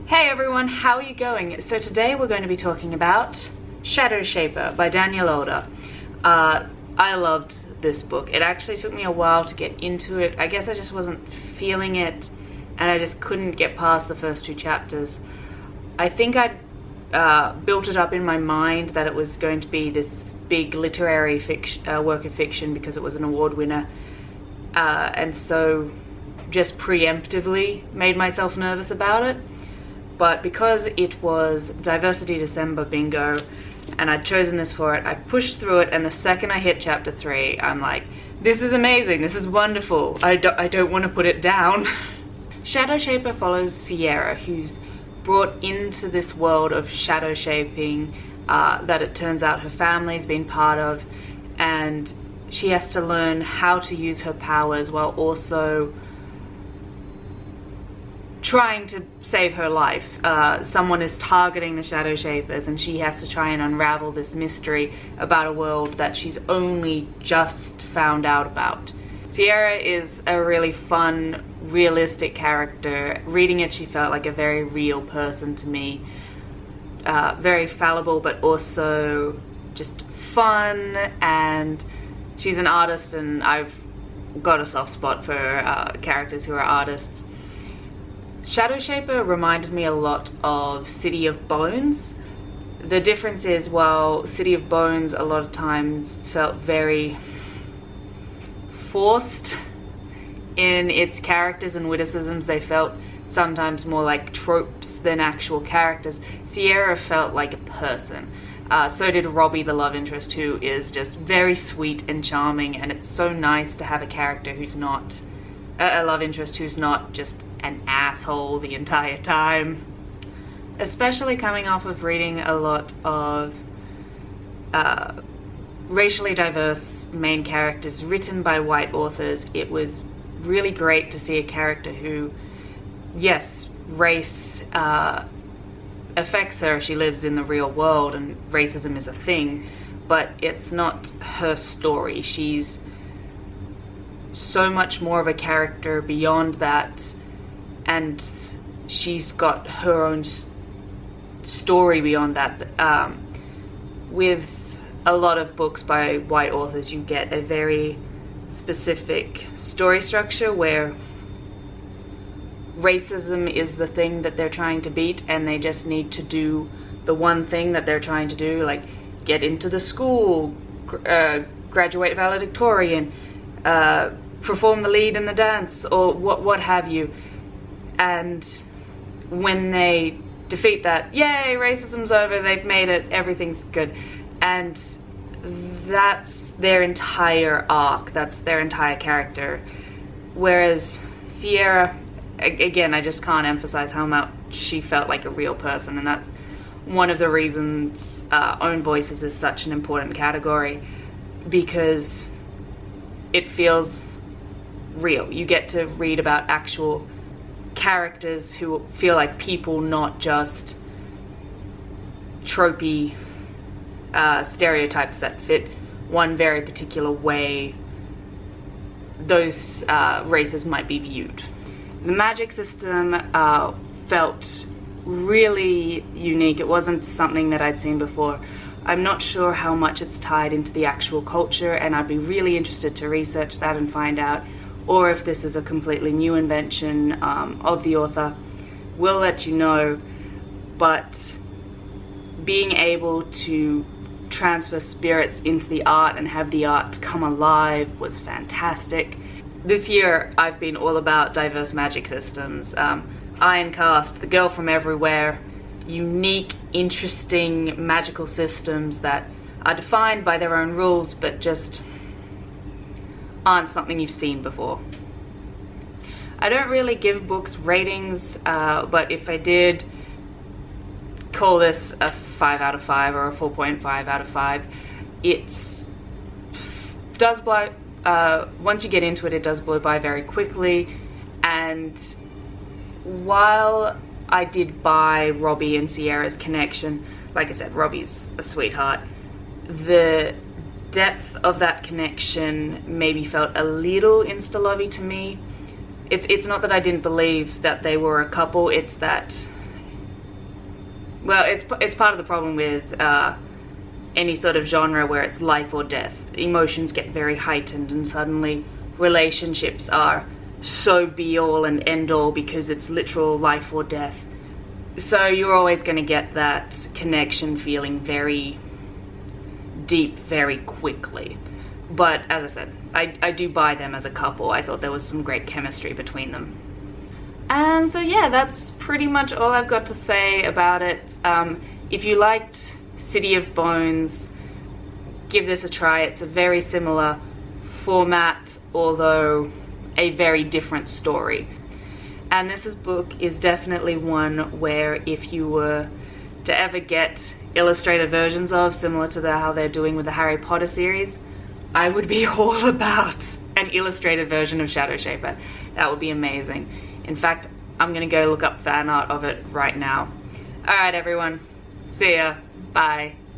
Hey everyone, how are you going? So today we're going to be talking about Shadowshaper by Danielle Older. I loved this book. It actually took me a while to get into it. I guess I just wasn't feeling it and I just couldn't get past the first two chapters. I think I'd built it up in my mind that it was going to be this big literary work of fiction because it was an award winner, and so just preemptively made myself nervous about it. But because it was Diversity December bingo and I'd chosen this for it, I pushed through it, and the second I hit chapter 3, I'm like, this is amazing, this is wonderful, I don't want to put it down. Shadowshaper follows Sierra, who's brought into this world of shadow shaping that it turns out her family's been part of, and she has to learn how to use her powers while also trying to save her life. Someone is targeting the Shadow Shapers and she has to try and unravel this mystery about a world that she's only just found out about. Sierra is a really fun, realistic character. Reading it, she felt like a very real person to me. Very fallible, but also just fun, and she's an artist, and I've got a soft spot for characters who are artists. Shadowshaper reminded me a lot of City of Bones. The difference is, while City of Bones a lot of times felt very forced in its characters and witticisms, they felt sometimes more like tropes than actual characters. Sierra felt like a person. So did Robbie, the love interest, who is just very sweet and charming, and it's so nice to have a character who's not a love interest who's not just an asshole the entire time. Especially coming off of reading a lot of racially diverse main characters written by white authors, it was really great to see a character who, yes, race affects her. She lives in the real world and racism is a thing, but it's not her story. She's so much more of a character beyond that, and she's got her own story beyond that. With a lot of books by white authors, you get a very specific story structure where racism is the thing that they're trying to beat, and they just need to do the one thing that they're trying to do, like get into the school, graduate valedictorian, perform the lead in the dance, or what have you. And when they defeat that, yay, racism's over, they've made it, everything's good. And that's their entire arc, that's their entire character. Whereas Sierra, again, I just can't emphasize how much she felt like a real person, and that's one of the reasons Own Voices is such an important category, because it feels real. You get to read about actual characters who feel like people, not just tropey stereotypes that fit one very particular way those races might be viewed. The magic system felt really unique. It wasn't something that I'd seen before. I'm not sure how much it's tied into the actual culture, and I'd be really interested to research that and find out, or if this is a completely new invention of the author. We'll let you know. But being able to transfer spirits into the art and have the art come alive was fantastic. This year I've been all about diverse magic systems. Ironcast, The Girl from Everywhere, unique, interesting magical systems that are defined by their own rules but just aren't something you've seen before. I don't really give books ratings, but if I did call this a 5 out of 5 or a 4.5 out of 5, it does blow, once you get into it, it does blow by very quickly. And while I did buy Robbie and Sierra's connection, like I said, Robbie's a sweetheart, the depth of that connection maybe felt a little insta-lovey to me. It's not that I didn't believe that they were a couple, it's that Well, it's part of the problem with any sort of genre where it's life or death. Emotions get very heightened, and suddenly relationships are so be all and end all because it's literal life or death. So you're always going to get that connection feeling very deep very quickly. But as I said, I do buy them as a couple. I thought there was some great chemistry between them. And so yeah, that's pretty much all I've got to say about it. If you liked City of Bones, give this a try. It's a very similar format, although a very different story. And this book is definitely one where if you were to ever get illustrated versions of, similar to how they're doing with the Harry Potter series, I would be all about an illustrated version of Shadow Shaper. That would be amazing. In fact, I'm gonna go look up fan art of it right now. Alright everyone, see ya, bye.